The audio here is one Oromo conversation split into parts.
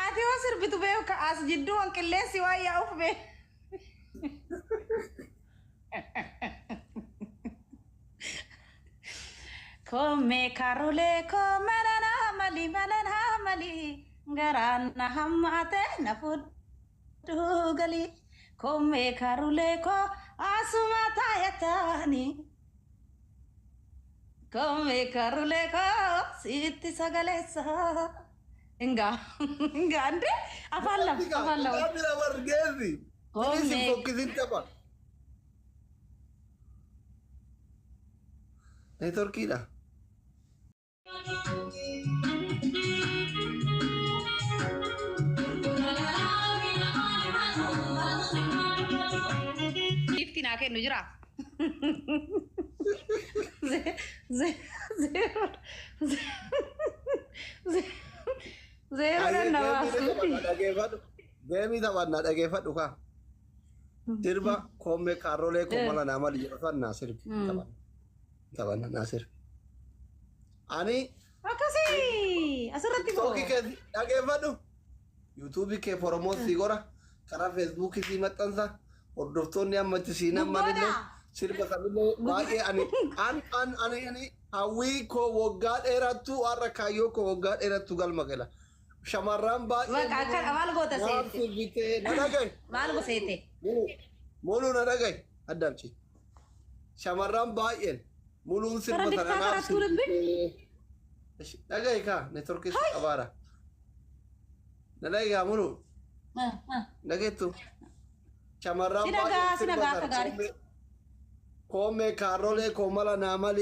ati wasir bitu be ka as jiddu an kelesi wa ya uf be Come carole come na mali garana hammate na fudugali come carole ko asumata yatani come carole ko sitti sagalesa enggak ande afalla Kamera wargezi. Ini fokusin apa? Turki dah. Lifti nak nujra. Zero dan nawas. Gemi tak warna ada gefat duka. Dirba kome karole komala nama di jalan Nasir. Taban Nasir. Ani Makasih. Asurat tibo. Toki ke ada gefat du. YouTube ke promosi gora. Karena Facebook isi matansa. Ordofton yang macam mana sirba sabile bae ani hawi ko wogat era tu arra kayo ko wogat era tu gal magala shamaram ba akan amal go ta sete nadagay mal go sete mulu nadagay adamchi shamaram ba en mulu sirba tanana nadagay ka network abara nadagay mulu nadagay tu shamaram ba sinaga kagari Come carole komala namali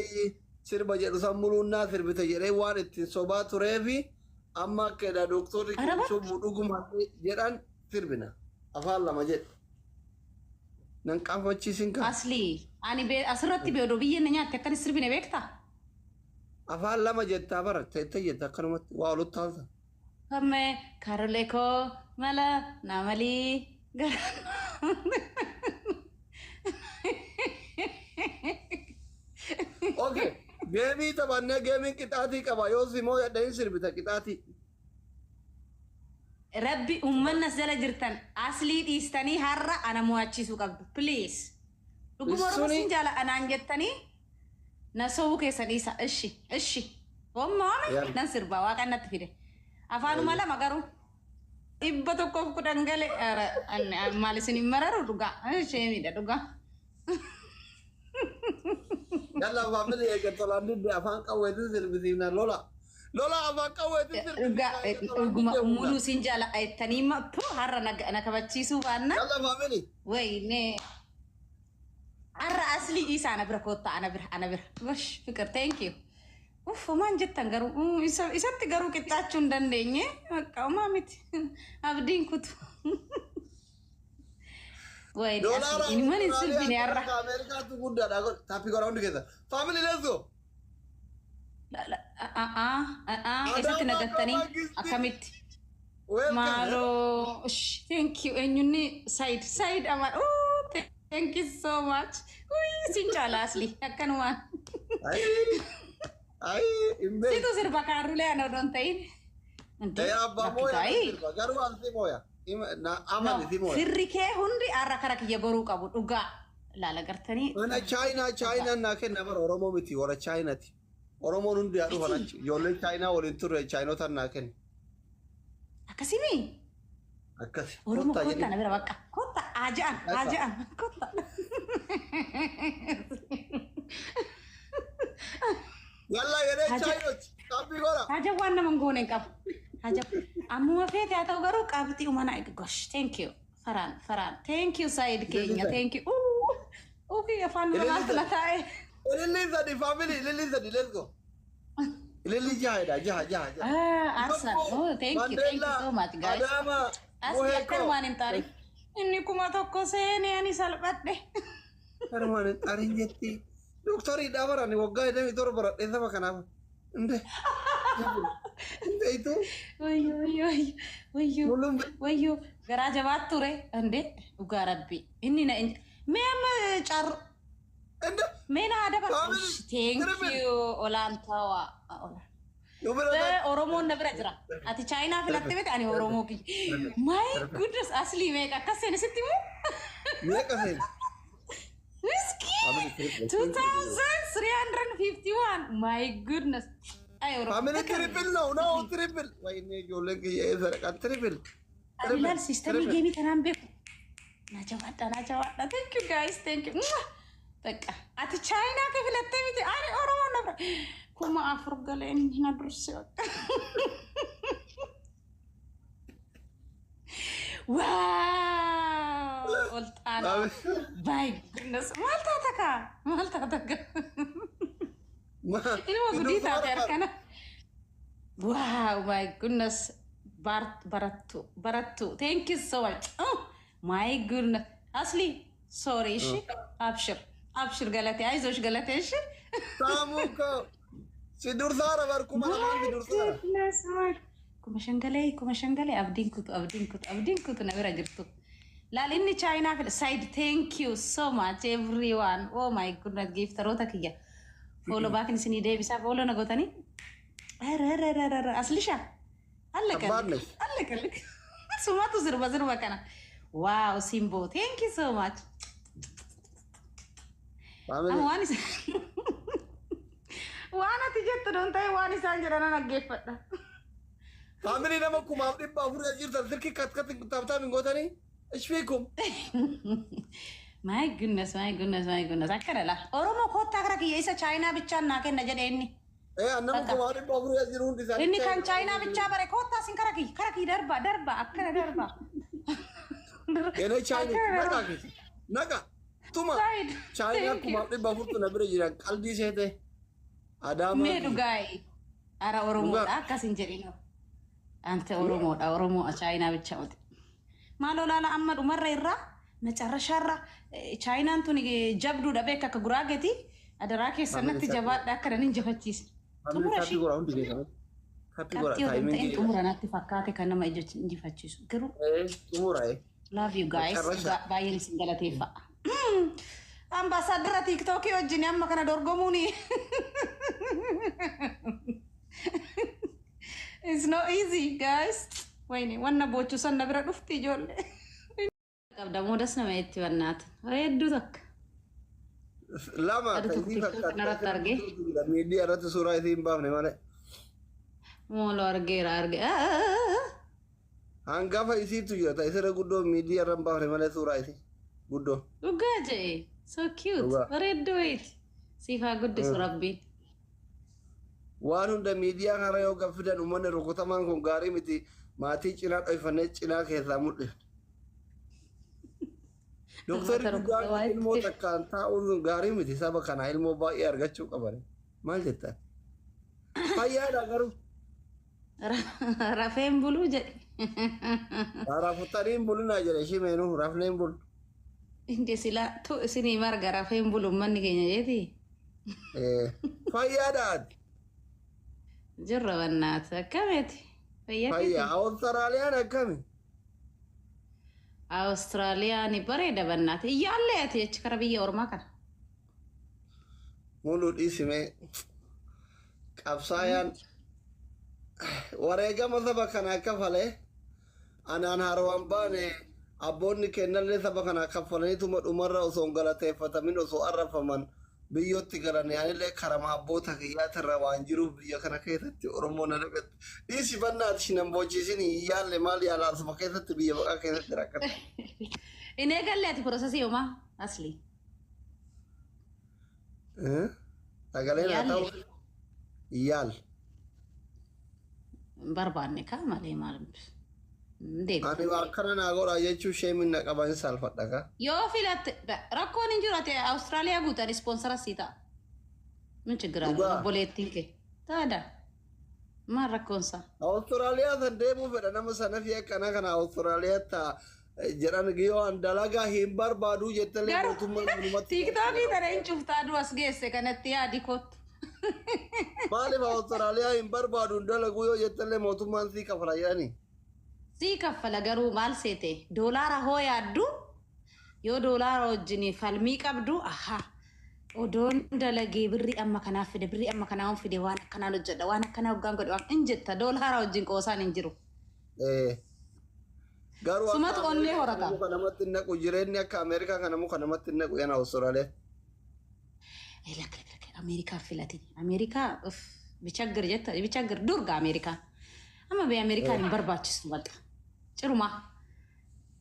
sirba jedhu sammulunna sirbite jedhe waan ittiin sobaa tureefi amma kedha doktorri sobuu dhuguma jedhan sirbina afaan lama jedhe nan qaanfachiisin ka asli ani be asirratti beedo biyyeena nyaatte akkan sirbine beekta afaan lama jettaa bara teette jetta akkanumatti waa olutti haalta Come carole ko mala namali Okay, gemi tabanne gemi kitati kaba yosi mo ya dain sirbita kitati. Rabbi ummanna sala jirtan asli istani harra ana muachisu qabdu please. Duguma rosin jala ana anjettani nasawu kesanisa ishi. Wamma nan sirba wa kanat fide. Afanu mala magaru. Ibba tokko kudangale ara malisini mararu duga. Shemi da duga. Yalla family ya ketolan di afan kawet sirbisina lola afan kawet guma mulu sinjala ay tanima po harra nakabachisu banna Yalla family wayne arra asli isa ana brakota ana bir wash fikir thank you man jettan garu isatti garu kitachun dandenye kama mit abdin kutu Wait, ini mana sih arah? Amerika tu muda dah, tapi korang di kita. Family let's go. Itu tenaga tani akamit. Malo, thank you. And you need side amat. Oh, thank you so much. Sincala asli, akan wan. Imbe. Situ serba karule anak dontain. Apa mau ya? Serba karu anti mau ya? Na aman di mo. Sirri ke hundi arra karak ya boru kabut uga lala gartani. Mana China na ke nabar Oromo miti wala China ti. Oromo nundi aru wala yolle China wala tur China tan na ken. Akasimi. Akas. Oromo kota na berapa kota ajaan kota. Yalla yere China tapi gora. Aja warna menggone kap. Aja amu afet atau garu kabti umana gosh thank you Faran thank you Said Kenya thank you okay afan wala tae Liliza di family Liliza di let's go Lili jaha Arsan oh thank you so much guys asli kan wanin tarik ini kuma tokko sene ani salbat deh Herman tarik jetti dokter ida bara ni wogga ida itor bara desa makan ende itu wayo garaja bature ande uga rabbi inni na mema char ende mena ada ba thank you olantawa ola Oromoon na bira jira. Ati Chaayinaa filattee miti ani Oromoo kiyya. My goodness aslii meeqa akkas seene sitti moo? Meeqa seene? Miskiin 2351. My goodness. Ay Oromoo. Family triple no triple. Wayne ijoolleen kiyya eessa triple. Abilaal sistemii geemii kanaan beeku. Na jawaadha. Thank you guys. Thank you. በቃ አት ቻይና ከፍለተኝ አሪ ኦሮሞ ነበር ኩማ አፍርገለኝ ነብርስ ዋው ኦልታና ባይ ግነስ ማልታተካ ኢኖ ጉዲታ ተርከና ዋው ማይ ጉድነስ በረቱ ቴንክ ዩ ሶ ማች ማይ ጉድነስ አስሊ ሶሪ እሺ አብሽር ገለቴ አይዞሽ ገለቴ እሺ ሳሙኮ ሲዱር ሳራ በርኩማ ማን ሲዱር ሳራ ኩመሸንገሌ አብዲንኩት ነብረ ጅርቱ ላሊኒ ቻይና ፍል ሳይድ ቴንክ ዩ ሶ ማች ኤቭሪዋን ኦ ማይ ጉድነስ ጊፍተሮታ ክያ ፎሎ ባክን ሲኒ ዴቢሳ ፎሎ ነጎተኒ አረረረረ አስልሻ አለቀልክ ሱማቱ ዝርባ ከና ዋው ሲምቦ ቴንክ ዩ ሶ ማች وانا تجت دونتي واني سانجرنا نغيفدا فاميلي نمكم ابدي بافور اجير تلكي كات تابتا من غوتاني ايش فيكم ماي جودنس اكرلا اورومو كوتا كرك ييسا چاينا بيچا ناكه نجديني انا نمكم ابدي بافور اجير هون ديزاين اني كان چاينا بيچا بري كوتا سين كركي دربا اكره دربا انا چاينا ناكا Tuma, China kuma abdi bafurtu na bire jiran qalbii seete adama meedu gaay ara oromo akkasin jedhino ante oromo China bicha mate malo lala amadu marra irra መጨረሻራ ቻይናን ቱኒ ጀብዱ ደበ ከጉራጌቲ አደራ ከሰነት ጀባዳ ከረን እንጀፈቺስ ቱሙራሺ ጎራውን ዲገ ካፒ ጎራ ታይሚንግ ቱሙራናት ፈካተ ከነማ እጆች እንጀፈቺስ ግሩ ቱሙራይ ላቭ ዩ ጋይስ ባይን ሲንገላቴፋ አምባሳደር ቲክቶክ ወጅን ያማ ከነ ዶርጎሙኒ It's not easy guys ወይኔ ወና ቦቹ ሰነብረ ዱፍቲ ጆል ቀብዳሞ ደስ ነው ማየት ይበናት ወይዱ ተክ lama tayi fakkaata media irratti suuraa isin baafne malee ሞሎ አርጌራ hangafa isiitu jira tayi sira guddoo media irra baafne malee suuraa isin guddoo ugaje so cute waydu wait sifa guddisu rabbiin waan hunda miidiyaa kana yoo gaffidan uummanni rukutamaan kun gaarii miti maatii cinaa dhoofannee cinaa keessaa mul'e. Dooktarri dhugaan ilmoo takkaan taa'uun gaarii miti saba kana ilmoo baay'ee argachuu qaban. Maal jettan? Fayyaadha garuu. Rafeen buluu jedhe. Raafuttaniin bulunaa jedhe ishii meenuu rafneen bulu. Inde silaa tu isinii marga rafeen bulu manni keenya jeeti. Fayyaadhaati. Jirra bannaat akkamiti fayyaa Awustiraaliyaan akkami Awustiraaliyaan bareeda bannaat iyyaalleeti jechi kara biyya ormaa kana mulu dhiisime qabsaayaan wareegama saba kana kafalee anaan harwaan baane abboonni kennallee saba kana kafalaniituma dhumarra osoo galateeffatamin osoo arrafaman biyyotti galan yaanillee karama abboota kiyyaatirra waan jiruuf biyya kana keessatti Oromoo na dhabetti dhiisi bannaati shinan boojjiisin yaalle maal yaala asuma keessatti biyya baqaa keessatti rakkata. Inni eegalleeti piroosesii homaa asli. Sagaleen haa ta'u yaal. Barbaanne kaa malee maal ani akkana naa godhaa jechuun sheeminna qaban salphadha ka. Yoo filatte rakkoon hin jiru ati Awustiraaliyaa guutan ispoonsara sii ta'a. Min chigiraan obboleettiin kee taada maal rakkoonsa. Awustiraaliyaa san deemuu fedha nama sana fi akkana kana Awustiraaliyaatti jedhan yoo an dalagaa hin barbaadu jettallee mootummaan dhumatti. Tiiktookii tana hin cuftaa du'as geesse kanatti yaadi kottu. Maaliif Awustiraaliyaa hin barbaadu dalaguu yoo jettallee mootummaan sii kafala jedhanii. Sii kaffala garuu maal seete doolaara hoo yaaddu yoo doolaara wajjin falmii qabdu aha Odoon dalagee birrii amma kanaaf fide birrii amma kanaan fide waan akkanaan hojjedha waan akkanaa hoggaan godhe waan injetta doolaara wajjin qoosaan hin jiru. Garuu Sumatu onnee horata. kan namatti naqu jireenyi akka Ameerikaa kan namu kan namatti naqu yana Awustiraaliyaa. Lakka Ameerikaa filati. Ameerikaa bichaggar jetta bichaggar durga Ameerikaa. Amma biyya Ameerikaan hin barbaachisu walta. Ciruma.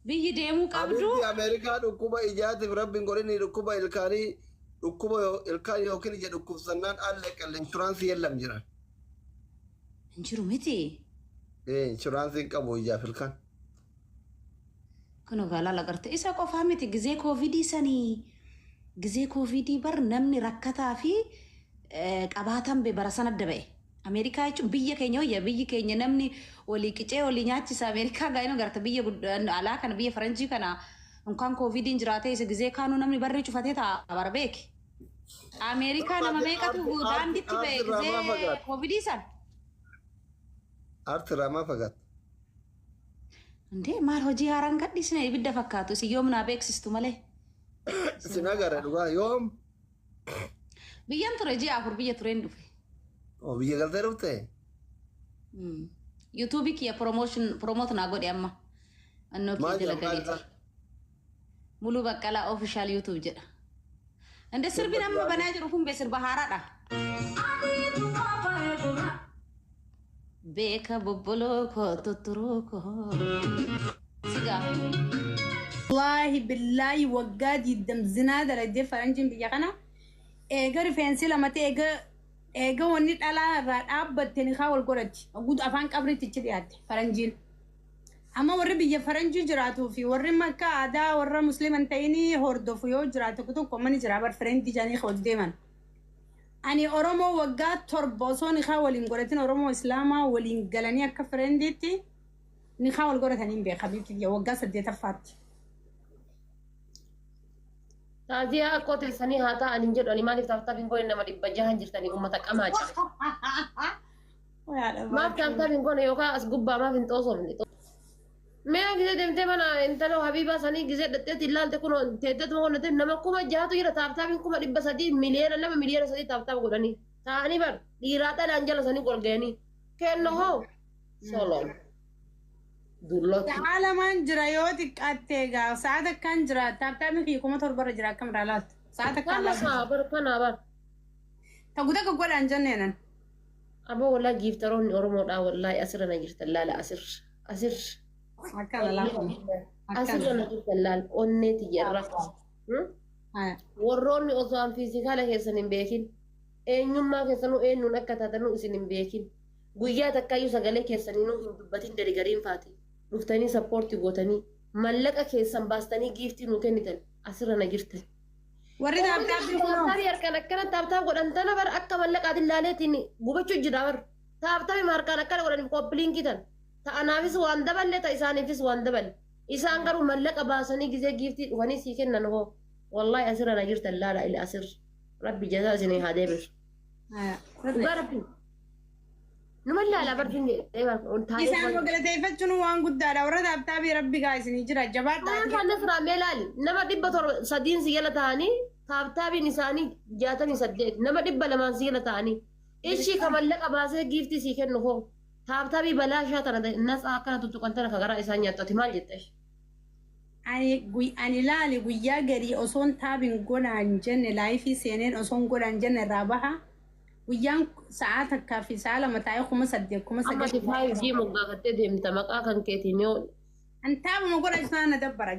Biyyi deemuu qabdu. Abiddi Ameerikaa dhukkuba ijaatiif rabbiin godhini dhukkuba ilkaanii dhukkuba ilkaan yookiin ija dhukkubsannaan alle qalle inshuraansii yellam jiran. Injiru miti. Inshuraansiin qabu ijaaf ilkaan. Kun ogaa lagarte isa qofaa miti gizee koovidii sanii gizee koovidii bar namni rakkataa fi qabaatan bara sana adda ba'e. Ameerikaa jechuun biyya keenya hoyya biyyi keenya namni walii qicee walii nyaachisa Ameerikaa gaa'inu garta biyya alaa kana biyya faranjii kana unkaan koovidiin jiraatee isa gizee kaanuu namni barri cufatee ta'a bara beeke. Ameerikaa nama meeqatu daanditti ba'e gizee koovidii san. Arti ramaa fagaata. Ndee maal hojii haaraan gadhiisne ibidda fakkaatu si yoom naa beeksistu malee. Sin agarra dhugaa yoom. Biyyan ture ji'a afur biyya tureen dhufe. Biyya galtee dhufte. YouTube kiyya promote naa godhe amma. Annoo kiyya dalagaleeti. Mulu Baqqalaa official YouTube jedha. Ande sirbi nama banaa jiru kun bee sirba haaraadha. Beeka bobboloo koo tutturuu koo. Sigaa. Wallahi billahi waggaa diddam zinaa dalagdee faranjiin biyya kana eega rifeensi lamatti eega wanni dhalaa irraa dhaabbatte ni kaa wal godhatti guutu afaan qabriitti ichi dhiyaatte faranjiin. Amma warri biyya faranjii jiraatuu fi warri makka aadaa warra musliiman ta'inii hordofu yoo jiraate tokko mani jira bar fireendi jaanii hojii deeman. Ani Oromoo waggaa torba osoo ni kaa waliin godhatin Oromoo Islaamaa waliin galanii akka fireendiitti ni kaa wal godhatanii beekabiitti waggaa 8ffaatti. Taazia akkoo teessanii haa ta'an hin jedhu ani maaliif taaftaaf hin goone nama 600 jirtanii uummata qamaa jira. Maaf taaftaaf hin goone yookaan as gubbaa maaf hin xoosofne. Mee gisee deemtee mana intala Habiibaa sanii gisee dhadheetti ilaalte kun teeddeetuma qonnate nama 6,000 jira taaftaaf hin 300 miliyoona 2 miliyoona 3 taaftaaf godhanii ta'anii bar dhiiraa dhalaan jala sanii golga'anii kenno hoo solon. Alamaan jira yoo xiqqaatte egaa saata kan jira taaftaafni fi 7,000 jira akkam ilaalaatti saata kan kana bar taguta ka godhan jenneenan aboo walaa giiftaroonni Oromoodhaa wallaahi asirra na jirtan laala asir akkana laafa asirra na jirtan laala onneeti jirra warroonni osoo an fiizikaala keessan hin beekin eenyummaa keessanuu eenyuun akka taatanuu isin hin beekin guyyaa takkaayyuu sagalee keessaniinuu hin dubbatin darigariin faati. Dhuftanii sappoortii gootanii mallaqa keessan baastanii giiftii nuu kennitan asirra na jirtan. Warri taaftaafii harkaan akkana taaftaaf godhan tana bar akka mallaqaatiin laaleetiin gubachuu jira bar taaftaafii harkaan akkana godhaniif qophilinkitan ta'anaafis waan daballe ta isaaniifis waan daballe isaan garuu mallaqa baasanii gisee giiftii dhufanii sii kennan hoo wallaahi asirra na jirtan laala ila asir rabbi jazaa isinii haa deebisu. Dhugaa rabbi. Numan laala barfin isaan galateeffachuun waan guddaadha warra taaftaafii rabbi gaa isinii jira jabaadha. Kan nasraa meelaali nama 300 si jala ta'anii taaftaafiin isaanii 68 nama 200 si jala ta'anii ishii ka mallaqa baasee giiftii sii kennu hoo taaftaafii balaa shaa tana nasaa akkana tuttuqan tana ka garaa isaan nyaattati maal jettee? Ani laali guyyaa garii osoon taabiin godhaan jenne laayifii seeneen osoon godhaan jenne irraa baha. Guyyaan sa'a takkaa fi sa'a lama taa'ee 8,000 Amma 5G moggaa kattee deemta maqaa kan keetiin yoo. An taabuma godha isaan na dabbara.